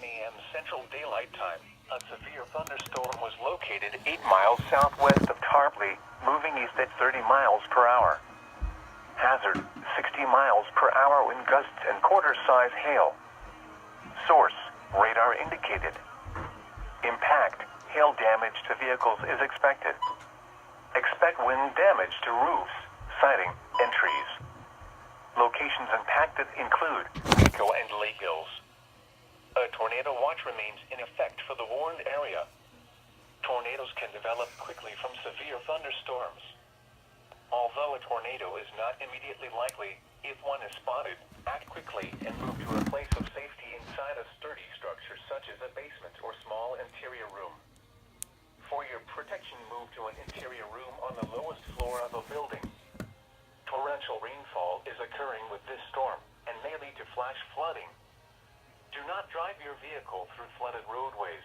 a.m. Central Daylight Time, a severe thunderstorm was located 8 miles southwest of Tarpley, moving east at 30 miles per hour. Hazard, 60 miles per hour wind gusts and quarter-size hail. Source, radar indicated. Impact, hail damage to vehicles is expected. Expect wind damage to roofs, siding, and trees. Locations impacted include Pico and Lake Hills. A tornado watch remains in effect for the warned area. Tornadoes can develop quickly from severe thunderstorms. Although a tornado is not immediately likely, if one is spotted, act quickly and move to a place of safety inside a sturdy structure such as a basement or small interior room. For your protection, move to an interior room on the lowest floor of a building. Torrential rainfall is occurring with this storm and may lead to flash flooding. Do not drive your vehicle through flooded roadways.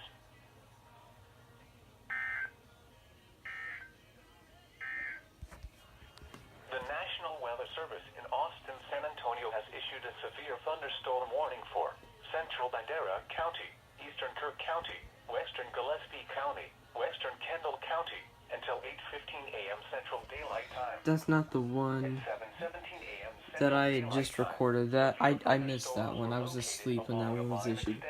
The National Weather Service in Austin, San Antonio has issued a severe thunderstorm warning for Central Bandera County, Eastern Kirk County, Western Gillespie County, Western Kendall County, until 8:15 a.m. Central Daylight Time. That's not the one 7:17 a.m. that I just recorded. That I missed that one. I was asleep when that one was issued.